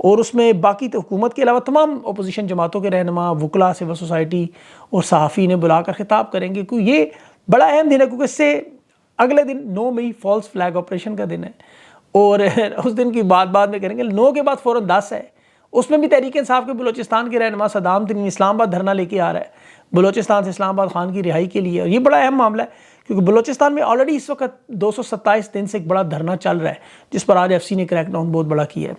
اور اس میں باقی تو حکومت کے علاوہ تمام اپوزیشن جماعتوں کے رہنما، وکلاء، سول سوسائٹی اور صحافی نے بلا کر خطاب کریں گے، کیونکہ یہ بڑا اہم دن ہے، کیونکہ اس سے اگلے دن 9 مئی فالس فلیگ آپریشن کا دن ہے، اور اس دن کی بعد میں کریں گے 9 کے بعد فوراً 10 ہے، اس میں بھی تحریک انصاف کے بلوچستان کے رہنما صدام ترین اسلام آباد دھرنا لے کے آ رہا ہے بلوچستان سے اسلام آباد خان کی رہائی کے لیے، اور یہ بڑا اہم معاملہ ہے کیونکہ بلوچستان میں آلریڈی اس وقت 227 دن سے ایک بڑا دھرنا چل رہا ہے، جس پر آج ایف سی نے کریک ڈاؤن بہت بڑا کیا ہے،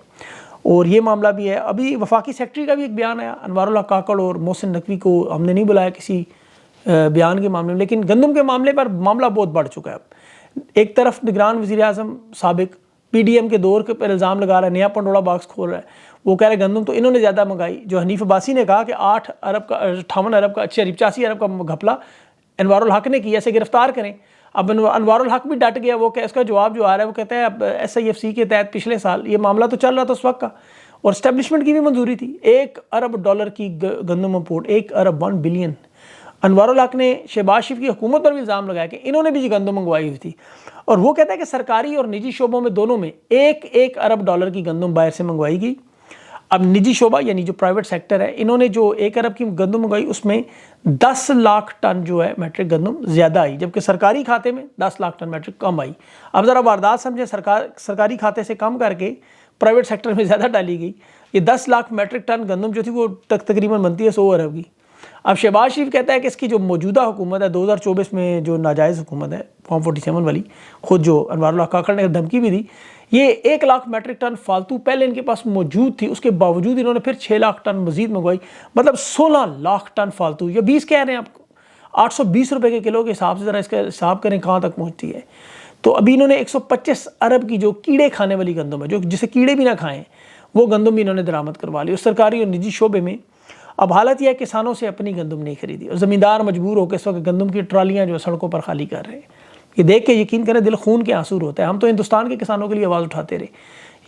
اور یہ معاملہ بھی ہے۔ ابھی وفاقی سیکرٹری کا بھی ایک بیان آیا، انوار اللہ کاکڑ اور محسن نقوی کو ہم نے نہیں بلایا کسی بیان کے معاملے میں، لیکن گندم کے معاملے پر معاملہ بہت بڑھ چکا ہے اب۔ ایک طرف نگران وزیر اعظم سابق پی ڈی ایم کے دور کے پر الزام لگا رہا ہے، نیا پنڈوڑا باکس کھول رہا ہے، وہ کہہ رہے گندم تو انہوں نے زیادہ منگائی۔ جو حنیف عباسی نے کہا کہ 8 ارب کا 58 ارب کا 85 ارب کا گھپلا انوار الحق نے کیا، اسے گرفتار کریں۔ اب انوار الحق بھی ڈٹ گیا، وہ کہ اس کا جواب جو آ رہا ہے وہ کہتا ہے اب ایس آئی ایف سی کے تحت پچھلے سال یہ معاملہ تو چل رہا تھا اس وقت کا، اور اسٹیبلشمنٹ کی بھی منظوری تھی، 1 ارب ڈالر کی گندم امپورٹ، 1 ارب 1 بلین۔ انوار الحق نے شہباز شریف کی حکومت پر بھی الزام لگایا کہ انہوں نے بھی گندم منگوائی ہوئی تھی، اور وہ کہتا ہے کہ سرکاری اور نجی شعبوں میں دونوں میں 1 ارب ڈالر کی گندم باہر سے منگوائی گئی۔ اب نجی شعبہ یعنی جو پرائیویٹ سیکٹر ہے، انہوں نے جو 1 ارب کی گندم منگوائی اس میں 10 لاکھ ٹن جو ہے میٹرک گندم زیادہ آئی، جبکہ سرکاری کھاتے میں 10 لاکھ ٹن میٹرک کم آئی۔ اب ذرا واردات سمجھیں، سرکاری کھاتے سے کم کر کے پرائیویٹ سیکٹر میں زیادہ ڈالی گئی، یہ 10 لاکھ میٹرک ٹن گندم جو تھی وہ تقریباً بنتی ہے 100 ارب کی۔ اب شہباز شریف کہتا ہے کہ اس کی جو موجودہ حکومت ہے 2024 میں جو ناجائز حکومت ہے فارم 47 والی، خود جو انوار اللہ کاکڑ نے دھمکی بھی دی، یہ 1 لاکھ میٹرک ٹن فالتو پہلے ان کے پاس موجود تھی، اس کے باوجود انہوں نے پھر 6 لاکھ ٹن مزید منگوائی، مطلب 16 لاکھ ٹن فالتو، یا 20 کہہ رہے ہیں آپ کو، 820 روپے کے کلو کے حساب سے ذرا اس کا حساب کریں کہاں تک پہنچتی ہے۔ تو ابھی انہوں نے 125 ارب کی جو کیڑے کھانے والی گندم ہے، جو جسے کیڑے بھی نہ کھائیں، وہ گندم بھی انہوں نے درآمد کروا لی، اور سرکاری اور نجی شعبے میں اب حالت یہ ہے کسانوں سے اپنی گندم نہیں خریدی، اور زمیندار مجبور ہو کے اس وقت گندم کی ٹرالیاں جو سڑکوں پر خالی کر رہے ہیں۔ یہ دیکھ کے یقین کریں دل خون کے آنسو ہوتا ہے۔ ہم تو ہندوستان کے کسانوں کے لیے آواز اٹھاتے رہے،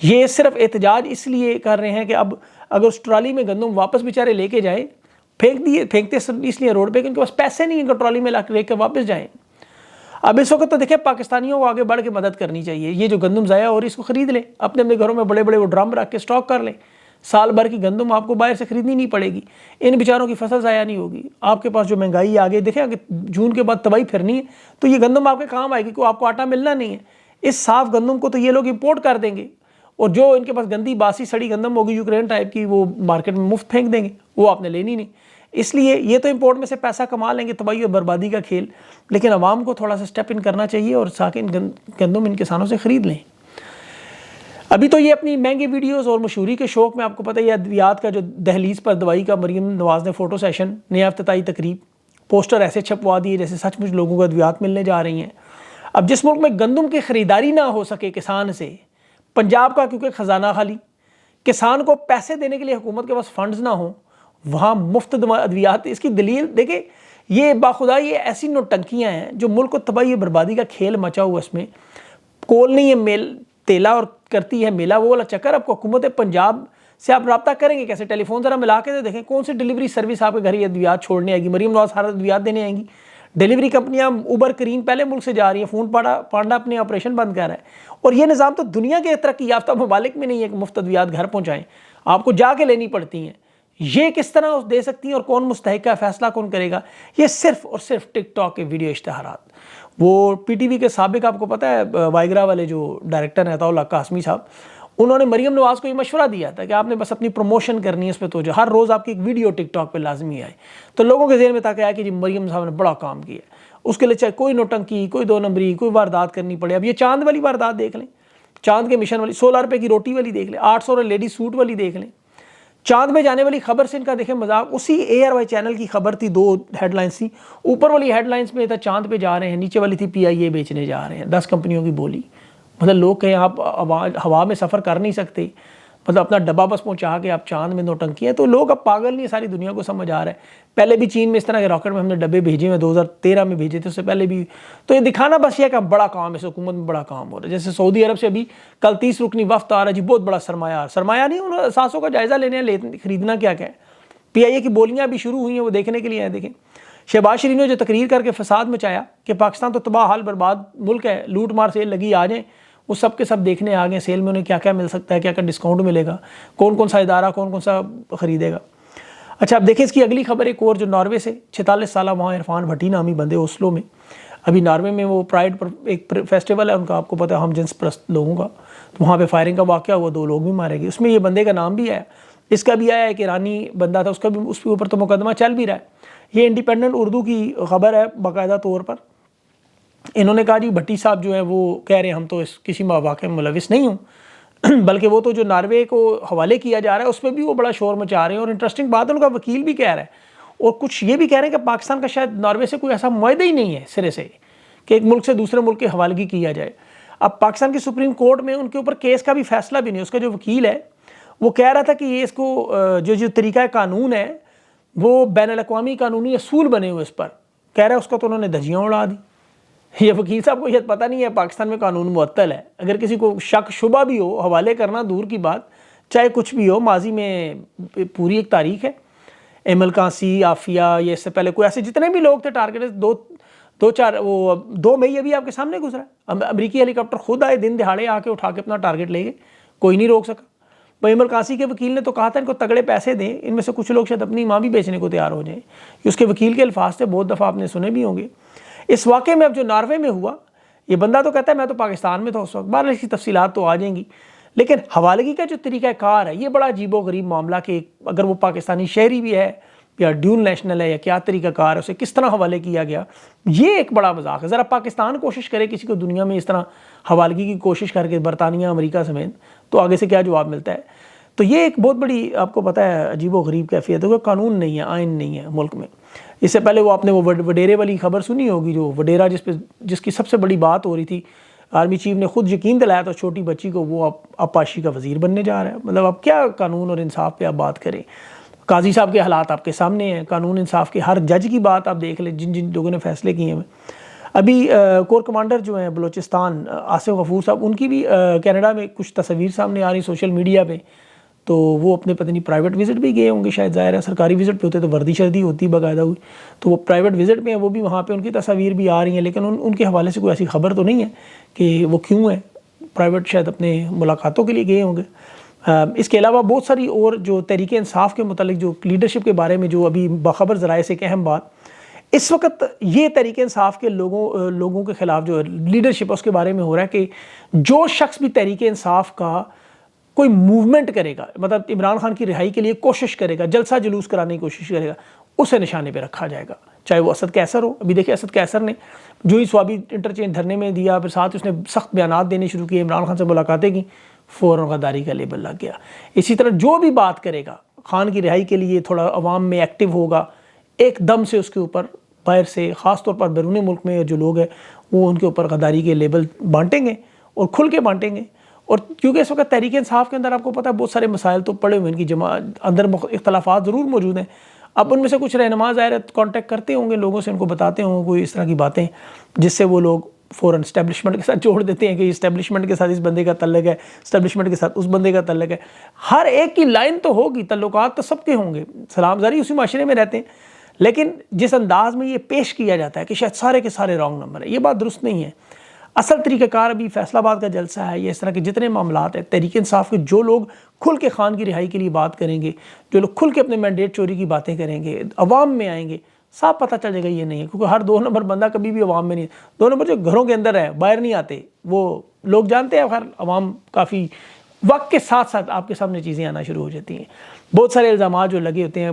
یہ صرف احتجاج اس لیے کر رہے ہیں کہ اب اگر اس ٹرالی میں گندم واپس بیچارے لے کے جائیں، پھینکتے اس لیے روڈ پہ کہ ان کے پاس پیسے نہیں ہیں کہ ٹرالی میں لے کے واپس جائیں۔ اب اس وقت تو دیکھیں پاکستانیوں کو آگے بڑھ کے مدد کرنی چاہیے، یہ جو گندم ضائع ہو رہی ہے اس کو خرید لیں، اپنے گھروں میں بڑے بڑے وہ ڈرم رکھ کے سٹاک کر لیں، سال بھر کی گندم آپ کو باہر سے خریدنی نہیں پڑے گی، ان بیچاروں کی فصل ضائع نہیں ہوگی۔ آپ کے پاس جو مہنگائی آگے دیکھیں کہ جون کے بعد تباہی پھرنی ہے، تو یہ گندم آپ کے کام آئے گی، کوئی آپ کو آٹا ملنا نہیں ہے، اس صاف گندم کو تو یہ لوگ امپورٹ کر دیں گے، اور جو ان کے پاس گندی باسی سڑی گندم ہوگی یوکرین ٹائپ کی، وہ مارکیٹ میں مفت پھینک دیں گے، وہ آپ نے لینی نہیں۔ اس لیے یہ تو امپورٹ میں سے پیسہ کما لیں گے، تباہی اور بربادی کا کھیل، لیکن عوام کو تھوڑا سا سٹیپ ان کرنا چاہیے اور ساکن گندم ان کسانوں سے خرید لیں۔ ابھی تو یہ اپنی مہنگی ویڈیوز اور مشہوری کے شوق میں، آپ کو پتہ ہے ادویات کا جو دہلیز پر دوائی کا مریم نواز نے فوٹو سیشن، نیا افتتاحی تقریب، پوسٹر ایسے چھپوا دیے جیسے سچ مچ لوگوں کو ادویات ملنے جا رہی ہیں۔ اب جس ملک میں گندم کی خریداری نہ ہو سکے کسان سے، پنجاب کا کیونکہ خزانہ خالی، کسان کو پیسے دینے کے لیے حکومت کے پاس فنڈز نہ ہوں، وہاں مفت ادویات، اس کی دلیل دیکھیں، یہ باخدا یہ ایسی نوٹنکیاں ہیں جو ملک کو تباہی بربادی کا کھیل مچا ہوا، اس میں کول نہیں ہے میل تیلا اور کرتی ہے میلہ، وہ والا چکر۔ آپ کو حکومت پنجاب سے آپ رابطہ کریں گے کیسے؟ ٹیلی فون ذرا ملا کے دیکھیں کون سی ڈیلیوری سروس آپ کے گھر یہ ادویات چھوڑنے آئے گی؟ مریم نواز ہر ادویات دینے آئیں گی؟ ڈیلیوری کمپنیاں اوبر کریم پہلے ملک سے جا رہی ہیں، فون پانڈا اپنے آپریشن بند کر رہا ہے، اور یہ نظام تو دنیا کے ترقی یافتہ ممالک میں نہیں ہے کہ مفت ادویات گھر پہنچائیں، آپ کو جا کے لینی پڑتی ہیں۔ یہ کس طرح دے سکتی ہیں اور کون مستحق ہے، فیصلہ کون کرے گا؟ یہ صرف اور صرف ٹک ٹاک کے ویڈیو اشتہارات۔ وہ پی ٹی وی کے سابق، آپ کو پتہ ہے وائگرا والے جو ڈائریکٹر ہیں عطاء اللہ قاسمی صاحب، انہوں نے مریم نواز کو یہ مشورہ دیا تھا کہ آپ نے بس اپنی پروموشن کرنی ہے، اس پہ توجہ، ہر روز آپ کی ایک ویڈیو ٹک ٹاک پہ لازمی آئے، تو لوگوں کے ذہن میں تک آیا کہ جی مریم صاحب نے بڑا کام کیا ہے، اس کے لیے چاہے کوئی نوٹنکی، کوئی 2 نمبری، کوئی واردات کرنی پڑے۔ اب یہ چاند والی واردات دیکھ لیں، چاند کے مشن والی، 16 روپے کی روٹی والی دیکھ لیں، 800 لیڈی سوٹ والی دیکھ لیں، چاند میں جانے والی خبر سے ان کا دیکھیں مذاق۔ اسی اے آر وائی چینل کی خبر تھی، 2 ہیڈ لائنز تھی، اوپر والی ہیڈ لائنز میں تھا چاند پہ جا رہے ہیں، نیچے والی تھی پی آئی اے بیچنے جا رہے ہیں، 10 کمپنیوں کی بولی۔ مطلب لوگ کہیں آپ ہوا میں سفر کر نہیں سکتے، مطلب اپنا ڈبہ بس پہنچا کے آپ چاند میں نوٹنکی ہیں، تو لوگ اب پاگل نہیں، ساری دنیا کو سمجھ آ رہا ہے۔ پہلے بھی چین میں اس طرح کے راکٹ میں ہم نے ڈبے بھیجے ہیں، 2013 میں بھیجے تھے، اس سے پہلے بھی، تو یہ دکھانا بس یہ کہ بڑا کام ہے، اس حکومت میں بڑا کام ہو رہا ہے۔ جیسے سعودی عرب سے ابھی کل 30 رکنی وفد آ رہا ہے، جی بہت بڑا سرمایہ نہیں، انہوں نے اثاثوں کا جائزہ لینے ہیں، خریدنا کیا ہے۔ پی آئی اے کی بولیاں بھی شروع ہوئی ہیں، وہ دیکھنے کے لیے ہیں۔ دیکھیں شہباز شریف نے جو تقریر کر کے فساد مچایا کہ پاکستان تو تباہ حال برباد ملک ہے، لوٹ مار سے لگی آ جائیں، وہ سب کے سب دیکھنے آ گئے سیل میں انہیں کیا کیا مل سکتا ہے, کیا کیا ڈسکاؤنٹ ملے گا, کون کون سا ادارہ کون کون سا خریدے گا. اچھا اب دیکھیں اس کی اگلی خبر ایک اور جو ناروے سے 46 سالہ وہاں عرفان بھٹی نامی بندے اوسلو میں, ابھی ناروے میں وہ پرائڈ پر ایک فیسٹیول ہے ان کا, آپ کو پتہ ہے ہم جنس پرست لوگوں کا, تو وہاں پہ فائرنگ کا واقعہ ہوا, 2 لوگ بھی مارے گئے. اس میں یہ بندے کا نام بھی آیا, اس کا بھی آیا ایک ایرانی بندہ تھا, اس کا بھی اس کے اوپر تو مقدمہ چل بھی رہا ہے. یہ انڈیپینڈنٹ اردو کی خبر ہے باقاعدہ طور پر. انہوں نے کہا جی بھٹی صاحب جو ہیں وہ کہہ رہے ہیں ہم تو اس کسی واقعے میں ملوث نہیں ہوں, بلکہ وہ تو جو ناروے کو حوالے کیا جا رہا ہے اس میں بھی وہ بڑا شور مچا رہے ہیں. اور انٹرسٹنگ بات ہے ان کا وکیل بھی کہہ رہا ہے, اور کچھ یہ بھی کہہ رہے ہیں کہ پاکستان کا شاید ناروے سے کوئی ایسا معاہدہ ہی نہیں ہے سرے سے کہ ایک ملک سے دوسرے ملک کی حوالگی کیا جائے. اب پاکستان کی سپریم کورٹ میں ان کے اوپر کیس کا بھی فیصلہ بھی نہیں. اس کا جو وکیل ہے وہ کہہ رہا تھا کہ یہ اس کو جو طریقہ قانون ہے وہ بین الاقوامی قانونی اصول بنے ہوئے اس پر, کہہ رہا ہے اس کا تو انہوں نے دھجیاں اڑا دی. یہ وکیل صاحب کو یہ پتہ نہیں ہے پاکستان میں قانون معطل ہے. اگر کسی کو شک شبہ بھی ہو, حوالے کرنا دور کی بات, چاہے کچھ بھی ہو, ماضی میں پوری ایک تاریخ ہے. ایمل کانسی, عافیہ, یہ اس سے پہلے کوئی ایسے جتنے بھی لوگ تھے ٹارگیٹ, 2 مئی ابھی آپ کے سامنے گزرا. امریکی ہیلی کاپٹر خود آئے دن دہاڑے آ کے اٹھا کے اپنا ٹارگیٹ لے گئے, کوئی نہیں روک سکا. ایمل کانسی کے وکیل نے تو کہا تھا ان کو تگڑے پیسے دیں, ان میں سے کچھ لوگ شاید اپنی ماں بھی بیچنے کو تیار ہو جائیں. یہ اس کے وکیل کے الفاظ تھے, بہت دفعہ آپ نے سنے بھی ہوں گے. اس واقعے میں اب جو ناروے میں ہوا, یہ بندہ تو کہتا ہے میں تو پاکستان میں تھا اس وقت, بہرحال اس کی تفصیلات تو آ جائیں گی, لیکن حوالگی کا جو طریقہ کار ہے یہ بڑا عجیب و غریب معاملہ کہ اگر وہ پاکستانی شہری بھی ہے یا ڈیول نیشنل ہے یا کیا طریقہ کار ہے, اسے کس طرح حوالے کیا گیا, یہ ایک بڑا مذاق ہے. ذرا پاکستان کوشش کرے کسی کو دنیا میں اس طرح حوالگی کی کوشش کر کے, برطانیہ امریکہ سمیت, تو آگے سے کیا جواب ملتا ہے. تو یہ ایک بہت بڑی آپ کو پتہ ہے عجیب و غریب کیفیت ہے, قانون نہیں ہے, آئین نہیں ہے ملک میں. اس سے پہلے وہ آپ نے وہ وڈیرے والی خبر سنی ہوگی, جو وڈیرا جس کی سب سے بڑی بات ہو رہی تھی, آرمی چیف نے خود یقین دلایا تھا چھوٹی بچی کو وہ اب پاشی کا وزیر بننے جا رہا ہے. مطلب اب کیا قانون اور انصاف پہ آپ بات کریں. قاضی صاحب کے حالات آپ کے سامنے ہیں, قانون انصاف کے ہر جج کی بات آپ دیکھ لیں جن لوگوں نے فیصلے کیے ہیں. ابھی کور کمانڈر جو ہیں بلوچستان آصف غفور صاحب, ان کی بھی کینیڈا میں کچھ تصاویر سامنے آ رہی سوشل میڈیا پہ, تو وہ اپنے پتہ نہیں پرائیویٹ وزٹ بھی گئے ہوں گے شاید, ظاہر ہے سرکاری وزٹ پہ ہوتے تو وردی شردی ہوتی باقاعدہ ہوئی, تو وہ پرائیویٹ وزٹ پہ ہیں, وہ بھی وہاں پہ ان کی تصاویر بھی آ رہی ہیں, لیکن ان کے حوالے سے کوئی ایسی خبر تو نہیں ہے کہ وہ کیوں ہیں پرائیویٹ, شاید اپنے ملاقاتوں کے لیے گئے ہوں گے. اس کے علاوہ بہت ساری اور جو تحریک انصاف کے متعلق جو لیڈرشپ کے بارے میں جو ابھی باخبر ذرائع سے ایک اہم بات, اس وقت یہ تحریک انصاف کے لوگوں کے خلاف جو لیڈرشپ ہے اس کے بارے میں ہو رہا ہے کہ جو شخص بھی تحریک انصاف کا کوئی موومنٹ کرے گا, مطلب عمران خان کی رہائی کے لیے کوشش کرے گا, جلسہ جلوس کرانے کی کوشش کرے گا, اسے نشانے پہ رکھا جائے گا, چاہے وہ اسد قیصر ہو. ابھی دیکھیں اسد قیصر نے جو ہی سوابی انٹرچینج دھرنے میں دیا, پھر ساتھ اس نے سخت بیانات دینے شروع کیے, عمران خان سے ملاقاتیں کی, فوراً غداری کا لیبل لگ گیا. اسی طرح جو بھی بات کرے گا خان کی رہائی کے لیے, تھوڑا عوام میں ایکٹیو ہوگا, ایک دم سے اس کے اوپر باہر سے, خاص طور پر بیرون ملک میں جو لوگ ہیں وہ ان کے اوپر غداری کے لیبل بانٹیں گے اور کھل کے بانٹیں گے. اور کیونکہ اس وقت تحریک انصاف کے اندر آپ کو پتہ ہے بہت سارے مسائل تو پڑے ہوئے, ان کی اندر اختلافات ضرور موجود ہیں. اب ان میں سے کچھ رہنما ظاہر کانٹیکٹ کرتے ہوں گے لوگوں سے, ان کو بتاتے ہوں کوئی اس طرح کی باتیں جس سے وہ لوگ فوراً اسٹیبلشمنٹ کے ساتھ جوڑ دیتے ہیں کہ اسٹیبلشمنٹ کے ساتھ اس بندے کا تعلق ہے, اسٹیبلشمنٹ کے ساتھ اس بندے کا تعلق ہے. ہر ایک کی لائن تو ہوگی, تعلقات تو سب کے ہوں گے, سلام زاری اسی معاشرے میں رہتے ہیں, لیکن جس انداز میں یہ پیش کیا جاتا ہے کہ شاید سارے کے سارے رانگ نمبر ہے, یہ بات درست نہیں ہے. اصل طریقہ کار ابھی فیصل آباد کا جلسہ ہے, یہ اس طرح کے جتنے معاملات ہیں تحریک انصاف کے, جو لوگ کھل کے خان کی رہائی کے لیے بات کریں گے, جو لوگ کھل کے اپنے مینڈیٹ چوری کی باتیں کریں گے, عوام میں آئیں گے, صاف پتہ چل جائے گا یہ نہیں ہے. کیونکہ ہر 2 نمبر بندہ کبھی بھی عوام میں نہیں, 2 نمبر جو گھروں کے اندر ہے باہر نہیں آتے, وہ لوگ جانتے ہیں. ہر عوام کافی وقت کے ساتھ ساتھ آپ کے سامنے چیزیں آنا شروع ہو جاتی ہیں. بہت سارے الزامات جو لگے ہوتے ہیں,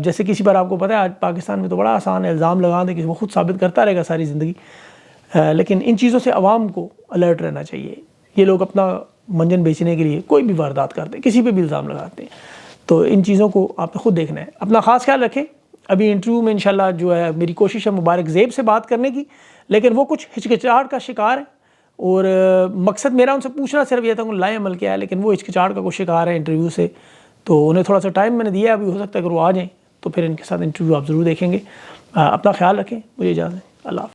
جیسے کسی پر آپ کو پتہ ہے آج پاکستان میں تو بڑا آسان ہے الزام لگا دیں کہ وہ خود ثابت کرتا رہے گا ساری زندگی, لیکن ان چیزوں سے عوام کو الرٹ رہنا چاہیے. یہ لوگ اپنا منجن بیچنے کے لیے کوئی بھی واردات کرتے ہیں, کسی پہ بھی الزام لگاتے ہیں, تو ان چیزوں کو آپ نے خود دیکھنا ہے. اپنا خاص خیال رکھیں. ابھی انٹرویو میں انشاءاللہ جو ہے میری کوشش ہے مبارک زیب سے بات کرنے کی, لیکن وہ کچھ ہچکچاہٹ کا شکار ہے, اور مقصد میرا ان سے پوچھنا صرف یہ تھا کہ لائے عمل کیا ہے, لیکن وہ ہچکچاہٹ کا کوئی شکار ہے انٹرویو سے, تو انہیں تھوڑا سا ٹائم میں نے دیا ہے. ابھی ہو سکتا ہے اگر وہ آ جائیں تو پھر ان کے ساتھ انٹرویو آپ ضرور دیکھیں گے. اپنا خیال رکھیں. مجھے اجازت ہے. اللہ حافظ.